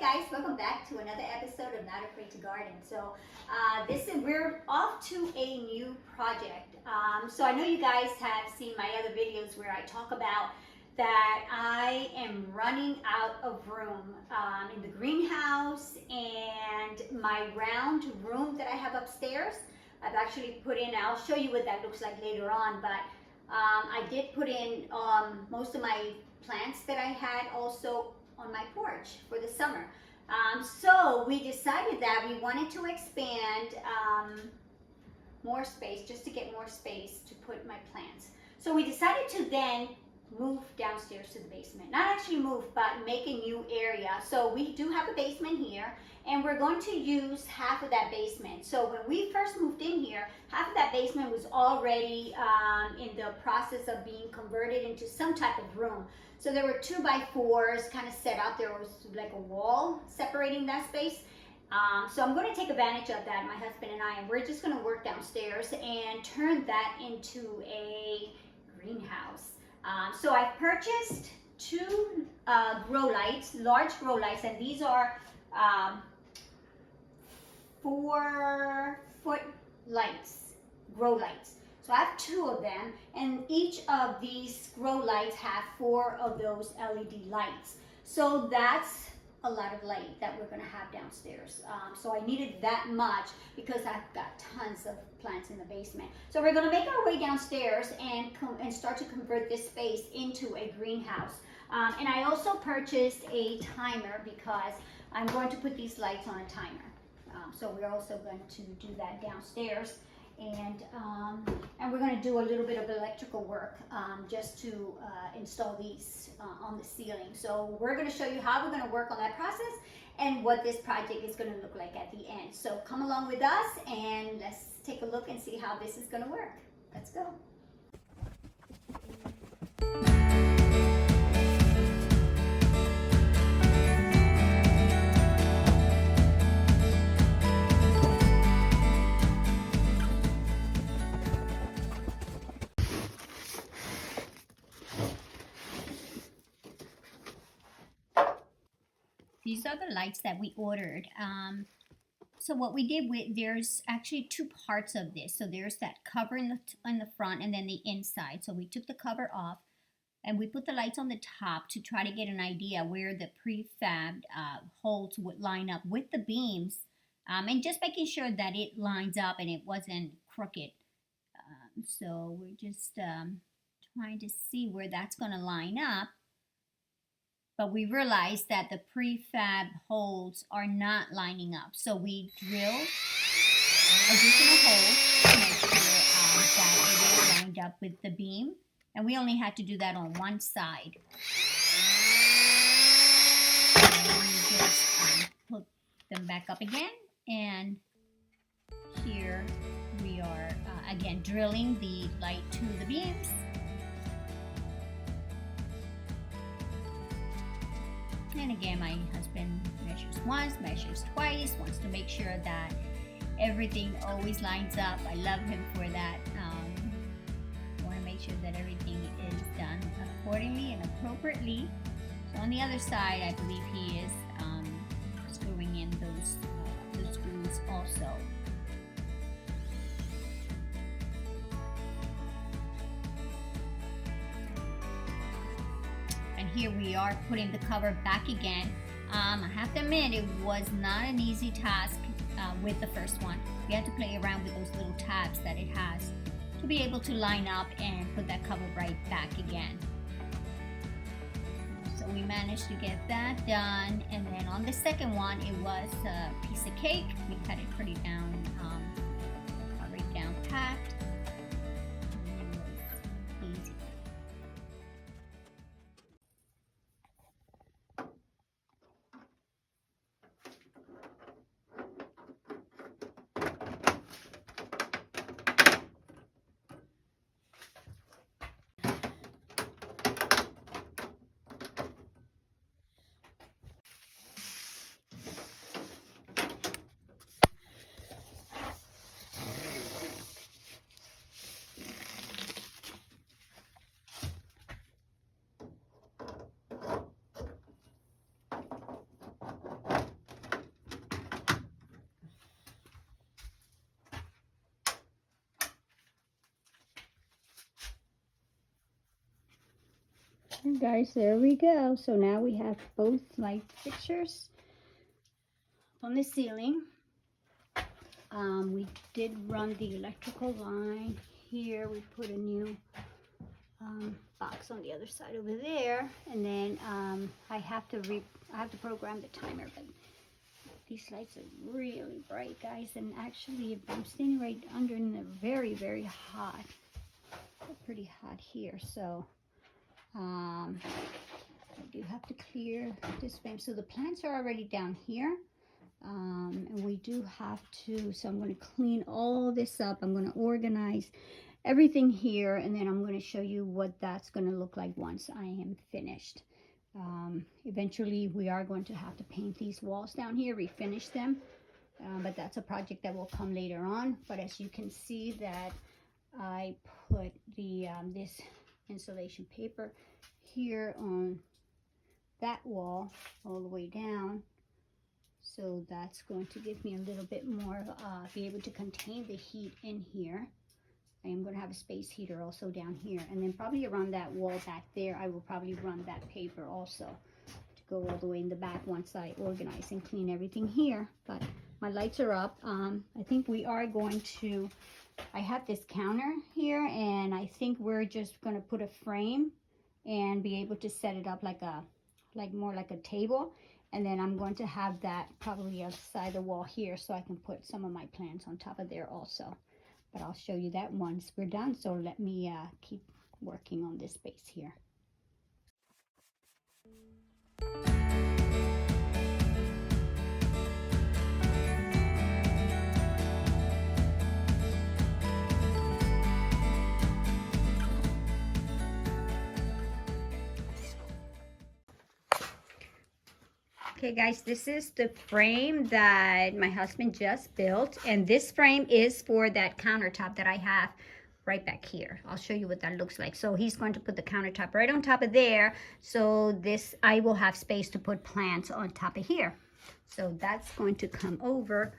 guys, welcome back to another episode of Not Afraid to Garden. So we're off to a new project. So I know you guys have seen my other videos where I talk about that I am running out of room in the greenhouse and my round room that I have upstairs. I've actually put in, I'll show you what that looks like later on, but I did put in most of my plants that I had also on my porch for the summer. So we decided that we wanted to expand more space, just to get more space to put my plants. So we decided to then move downstairs to the basement. Not actually move, but make a new area. So we do have a basement here, and we're going to use half of that basement. So when we first moved in here, half of that basement was already in the process of being converted into some type of room. So there were 2x4s kind of set out. There was like a wall separating that space. So I'm going to take advantage of that, my husband and I, and we're just going to work downstairs and turn that into a greenhouse. So I've purchased two grow lights, large grow lights, and these are 4-foot lights, grow lights. So I have two of them, and each of these grow lights have 4 of those LED lights. So that's a lot of light that we're going to have downstairs. So I needed that much because I've got tons of plants in the basement. So we're going to make our way downstairs and start to convert this space into a greenhouse. And I also purchased a timer because I'm going to put these lights on a timer. So we're also going to do that downstairs. And we're going to do a little bit of electrical work just to install these on the ceiling. So we're going to show you how we're going to work on that process and what this project is going to look like at the end. So come along with us and let's take a look and see how this is going to work. Let's go. These are the lights that we ordered. So what we did there's actually 2 parts of this. So there's that cover in the front and then the inside. So we took the cover off and we put the lights on the top to try to get an idea where the prefabbed holes would line up with the beams, and just making sure that it lines up and it wasn't crooked. So we're just trying to see where that's going to line up. But we realized that the prefab holes are not lining up. So we drilled additional holes to make sure that it is lined up with the beam. And we only had to do that on one side. And we just put them back up again. And here we are again drilling the light to the beams. And again, my husband measures once, measures twice, wants to make sure that everything always lines up. I love him for that. I want to make sure that everything is done accordingly and appropriately. So on the other side, I believe he is screwing in those screws also. Here we are putting the cover back again. I have to admit it was not an easy task with the first one. We had to play around with those little tabs that it has to be able to line up and put that cover right back again. So we managed to get that done, and then on the second one it was a piece of cake. We cut it pretty down, right down packed. Okay, guys, there we go. So now we have both light fixtures on the ceiling. We did run the electrical line here. We put a new box on the other side over there, and then I have to program the timer. But these lights are really bright, guys, and actually I'm standing right under and they're very, very hot. They're pretty hot here, so I do have to clear this frame. So the plants are already down here. And we do have to, so I'm going to clean all this up. I'm going to organize everything here, and then I'm going to show you what that's going to look like once I am finished. Eventually we are going to have to paint these walls down here, refinish them, but that's a project that will come later on. But as you can see that I put the this insulation paper here on that wall all the way down. So that's going to give me a little bit more, be able to contain the heat in here. I am going to have a space heater also down here. And then probably around that wall back there, I will probably run that paper also to go all the way in the back once I organize and clean everything here. But my lights are up. I think we are going to, I have this counter here, and I think we're just going to put a frame and be able to set it up like more like a table. And then I'm going to have that probably outside the wall here, so I can put some of my plants on top of there also. But I'll show you that once we're done. So let me keep working on this space here. Okay guys, this is the frame that my husband just built, and this frame is for that countertop that I have right back here. I'll show you what that looks like. So he's going to put the countertop right on top of there, so this I will have space to put plants on top of here. So that's going to come over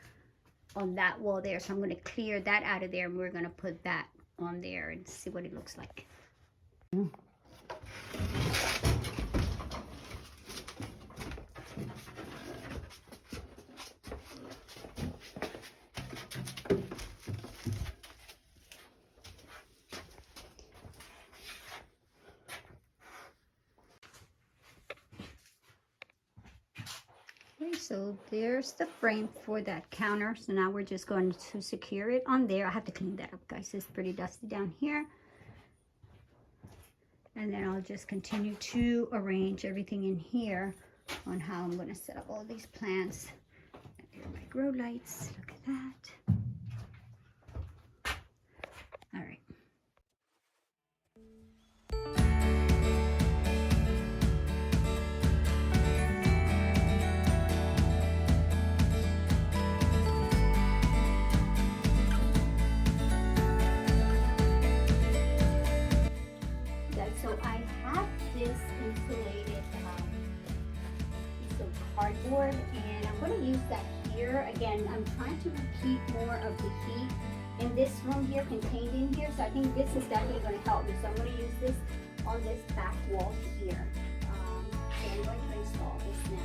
on that wall there. So I'm going to clear that out of there, and we're going to put that on there and see what it looks like. So there's the frame for that counter. So now we're just going to secure it on there. I have to clean that up, guys. It's pretty dusty down here. And then I'll just continue to arrange everything in here on how I'm going to set up all these plants. Here are my grow lights. Look at that. All right. So I have this insulated piece of cardboard, and I'm going to use that here. Again, I'm trying to keep more of the heat in this room here, contained in here. So I think this is definitely going to help me. So I'm going to use this on this back wall here. So I'm going to install this now.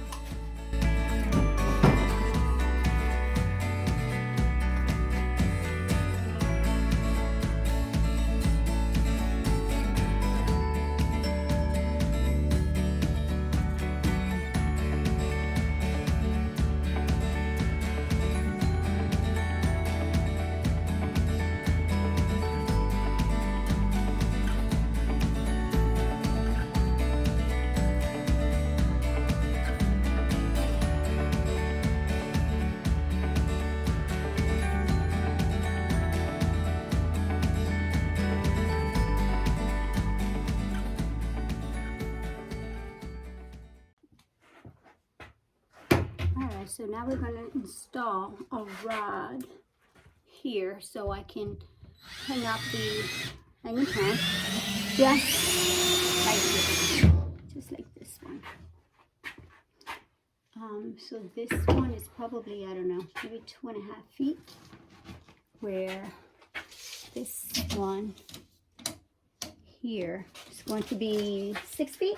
So now we're going to install a rod here so I can hang up the hanging plant just like this one. So this one is probably, I don't know, maybe 2.5 feet, where this one here is going to be 6 feet?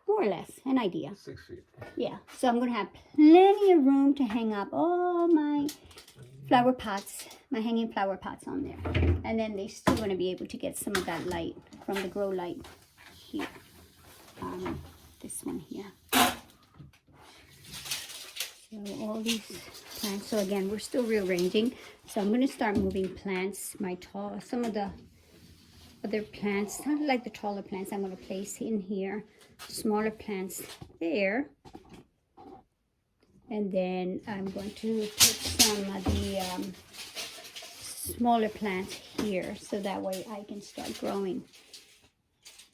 More or less, an idea. 6 feet. Yeah, so I'm going to have plenty of room to hang up all my flower pots, my hanging flower pots on there. And then they're still going to be able to get some of that light from the grow light here. This one here. So all these plants. So again, we're still rearranging. So I'm going to start moving plants, some of the other plants, not like the taller plants, I'm going to place in here. Smaller plants there. And then I'm going to put some of the smaller plants here, so that way I can start growing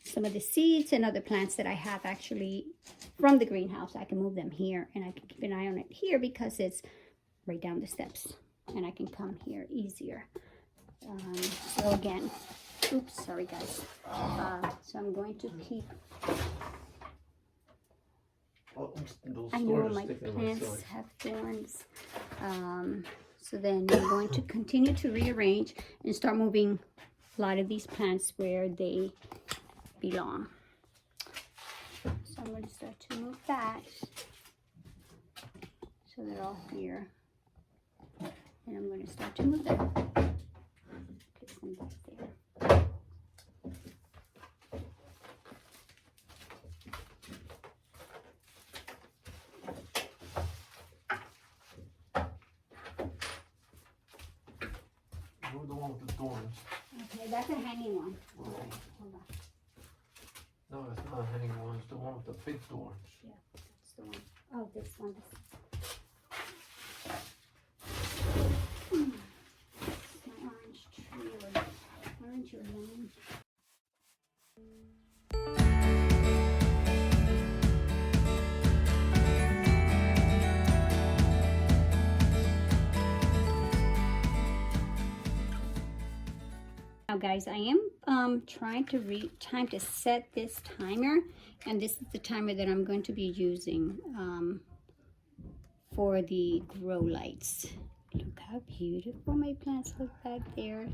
some of the seeds and other plants that I have actually from the greenhouse. I can move them here, and I can keep an eye on it here because it's right down the steps, and I can come here easier. So again, oops, sorry guys. So I'm going to keep. I know my plants have thorns. So then I'm going to continue to rearrange and start moving a lot of these plants where they belong. So I'm going to start to move that. So they're all here. And I'm going to start to move them. Place them back there. The one with the thorns. Okay, that's a hanging one. Oh. Okay, hold on. No, it's not a hanging one. It's the one with the big thorns. Yeah, that's the one. Oh, this one. It's my orange tree or orange or lemon. Now guys, I am trying to time to set this timer, and this is the timer that I'm going to be using for the grow lights. Look how beautiful my plants look back there.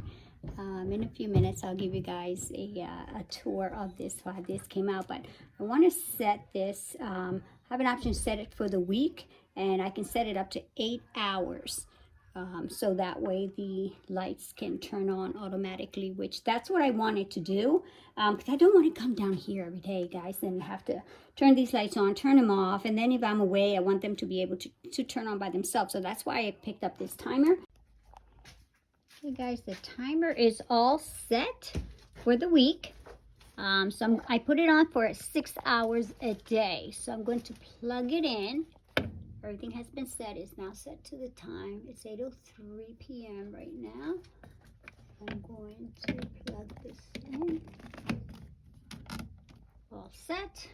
In a few minutes I'll give you guys a tour of this, why this came out, but I want to set this, I have an option to set it for the week, and I can set it up to 8 hours. So that way the lights can turn on automatically, which that's what I wanted to do, because I don't want to come down here every day, guys, and have to turn these lights on, turn them off, and then if I'm away, I want them to be able to turn on by themselves. So that's why I picked up this timer. Okay guys, the timer is all set for the week. So I put it on for 6 hours a day. So I'm going to plug it in. Everything has been set. It's now set to the time. It's 8:03 p.m. right now. I'm going to plug this in. All set.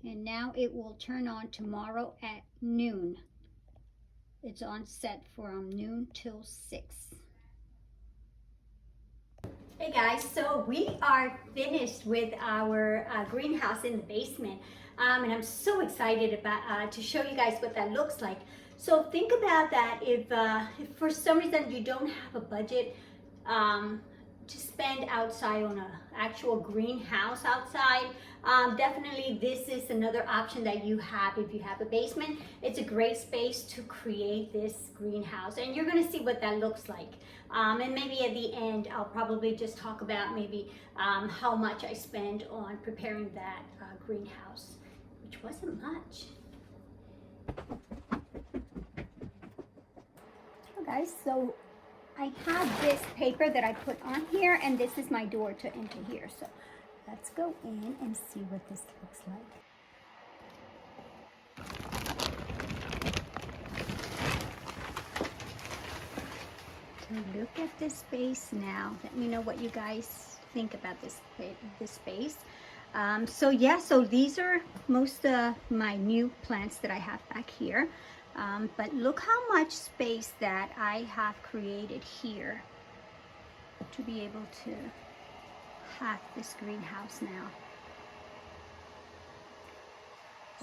And now it will turn on tomorrow at noon. It's on set from noon till 6. Hey guys, so we are finished with our greenhouse in the basement, and I'm so excited about to show you guys what that looks like. So think about that if for some reason you don't have a budget to spend outside on an actual greenhouse outside, definitely this is another option that you have if you have a basement. It's a great space to create this greenhouse, and you're going to see what that looks like. And maybe at the end I'll probably just talk about maybe how much I spend on preparing that greenhouse, which wasn't much. So guys, so I have this paper that I put on here, and this is my door to enter here. So let's go in and see what this looks like. So look at this space now. Let me know what you guys think about this space. So yeah, so these are most of my new plants that I have back here. But look how much space that I have created here to be able to have this greenhouse now.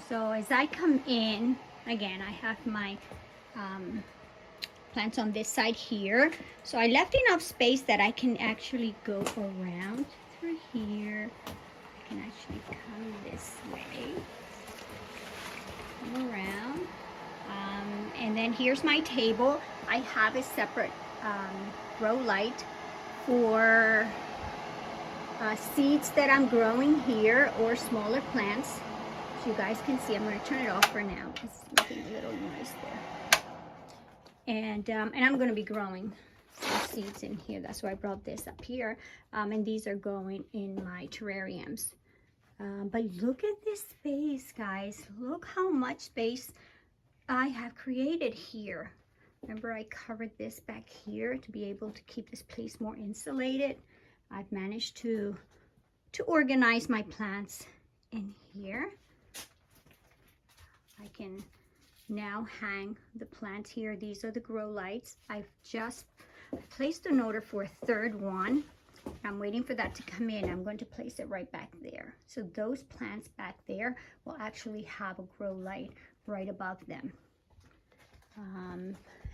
So as I come in, again, I have my plants on this side here. So I left enough space that I can actually go around through here. I can actually come this way, come around. And then here's my table. I have a separate grow light for seeds that I'm growing here or smaller plants. So you guys can see, I'm going to turn it off for now. It's making a little noise there. And I'm going to be growing some seeds in here. That's why I brought this up here. And these are going in my terrariums. But look at this space, guys. Look how much space I have created here. Remember, I covered this back here to be able to keep this place more insulated. I've managed to organize my plants in here. I can now hang the plants here. These are the grow lights. I've just placed an order for a third one. I'm waiting for that to come in. I'm going to place it right back there. So those plants back there will actually have a grow light right above them.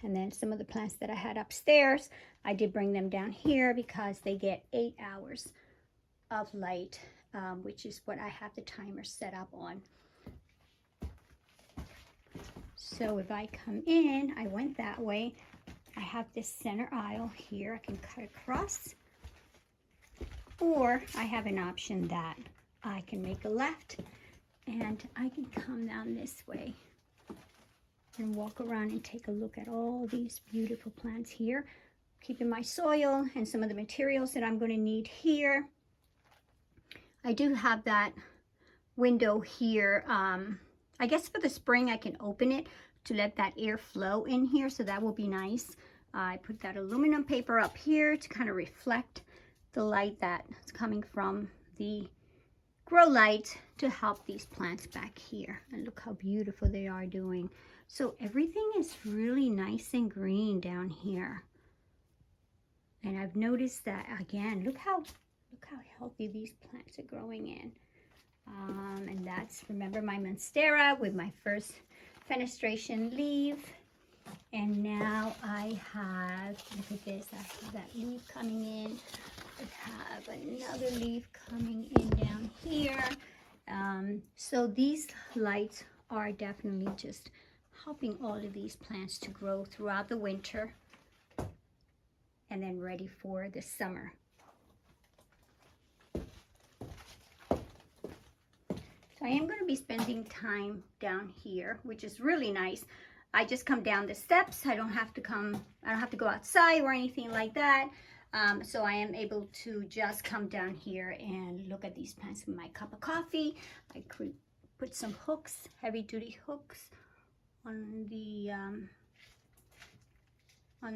And then some of the plants that I had upstairs, I did bring them down here because they get 8 hours of light, which is what I have the timer set up on. So if I come in, I went that way. I have this center aisle here. I can cut across. Or I have an option that I can make a left and I can come down this way and walk around and take a look at all these beautiful plants here, keeping my soil and some of the materials that I'm going to need here. I do have that window here. I guess for the spring I can open it to let that air flow in here, so that will be nice. I put that aluminum paper up here to kind of reflect the light that's coming from the grow light to help these plants back here. And look how beautiful they are doing. So everything is really nice and green down here. And I've noticed that again, look how healthy these plants are growing in. And that's, remember, my Monstera with my first fenestration leaf. And now I have, look at this, I have that leaf coming in. I have another leaf coming in down here. So these lights are definitely just helping all of these plants to grow throughout the winter and then ready for the summer. So I am going to be spending time down here, which is really nice. I just come down the steps. I don't have to go outside or anything like that. So I am able to just come down here and look at these plants with my cup of coffee. I could put some hooks, heavy duty hooks on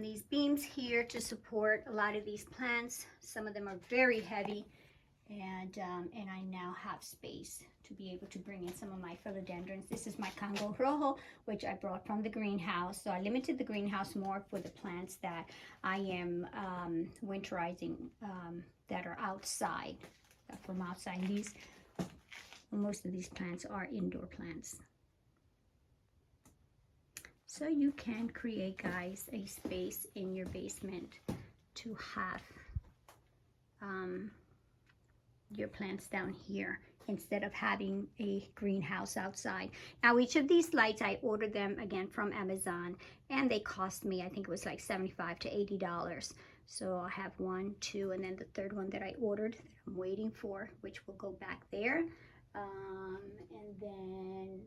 these beams here to support a lot of these plants. Some of them are very heavy, and I now have space to be able to bring in some of my philodendrons. This is my Congo Rojo, which I brought from the greenhouse. So I limited the greenhouse more for the plants that I am winterizing that are outside, from outside. Most of these plants are indoor plants. So you can create, guys, a space in your basement to have your plants down here instead of having a greenhouse outside. Now, each of these lights, I ordered them again from Amazon, and they cost me, I think it was like $75 to $80. So I have 1, 2, and then the third one that I ordered that I'm waiting for, which will go back there. And then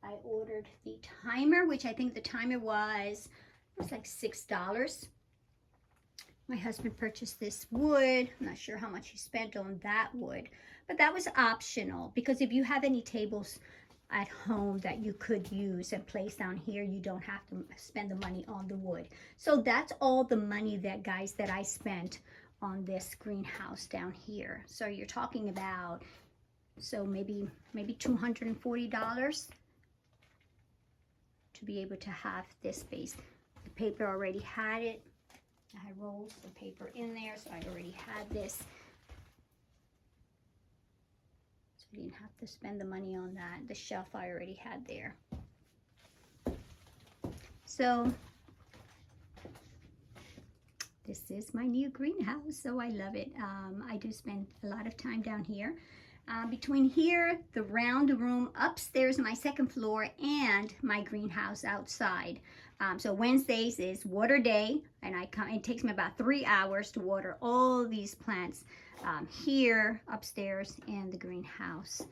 I ordered the timer, which I think the timer was like $6. My husband purchased this wood. I'm not sure how much he spent on that wood, but that was optional, because if you have any tables at home that you could use and place down here, you don't have to spend the money on the wood. So that's all the money that, guys, that I spent on this greenhouse down here. So you're talking about, so maybe $240 to be able to have this space. The paper already had it. I had rolls of paper in there, so I already had this. So I didn't have to spend the money on that. The shelf I already had there. So This is my new greenhouse, so I love it. I do spend a lot of time down here. Between here, the round room upstairs, my second floor, and my greenhouse outside. So Wednesdays is water day, and it takes me about 3 hours to water all these plants here, upstairs, and the greenhouse.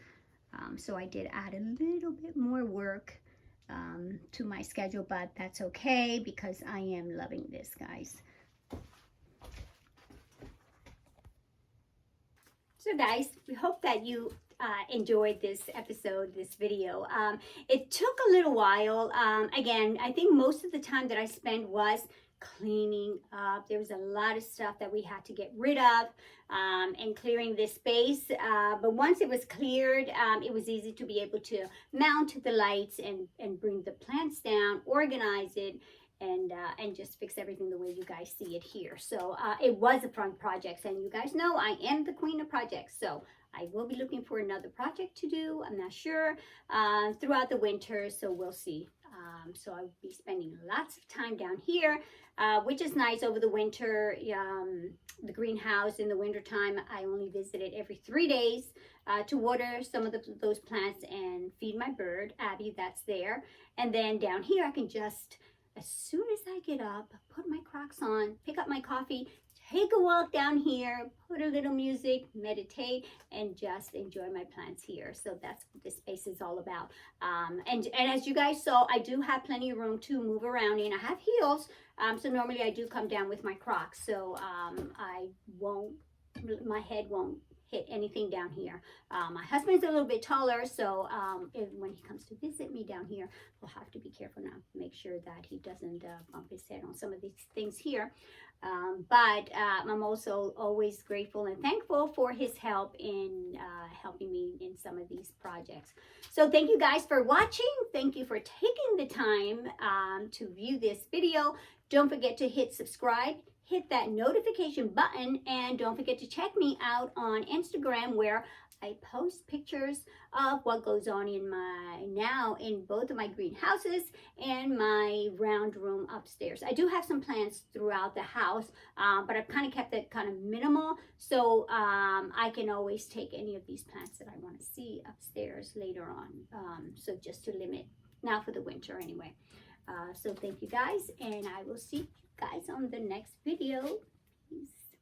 So I did add a little bit more work to my schedule, but that's okay because I am loving this, guys. So guys, we hope that you enjoyed this episode, this video. It took a little while. Again, I think most of the time that I spent was cleaning up. There was a lot of stuff that we had to get rid of and clearing this space. But once it was cleared, it was easy to be able to mount the lights and bring the plants down, organize it, and just fix everything the way you guys see it here. So it was a fun project, and you guys know I am the queen of projects. So I will be looking for another project to do. I'm not sure throughout the winter, so we'll see. So I'll be spending lots of time down here, which is nice over the winter. The greenhouse in the wintertime, I only visit it every 3 days to water some of those plants and feed my bird, Abby, that's there. And then down here, I can just, as soon as I get up, put my Crocs on, pick up my coffee, take a walk down here, put a little music, meditate, and just enjoy my plants here. So that's what this space is all about. And as you guys saw, I do have plenty of room to move around in. I have heels, so normally I do come down with my Crocs, so my head won't hit anything down here. My husband's a little bit taller, so when he comes to visit me down here, we'll have to be careful now, make sure that he doesn't bump his head on some of these things here. But I'm also always grateful and thankful for his help in helping me in some of these projects. So thank you guys for watching. Thank you for taking the time to view this video. Don't forget to hit subscribe, hit that notification button, and don't forget to check me out on Instagram, where I post pictures of what goes on in both of my greenhouses and my round room upstairs. I do have some plants throughout the house, but I've kind of kept it kind of minimal, so I can always take any of these plants that I want to see upstairs later on. So just to limit now for the winter anyway. So thank you guys, and I will see you guys on the next video. Peace.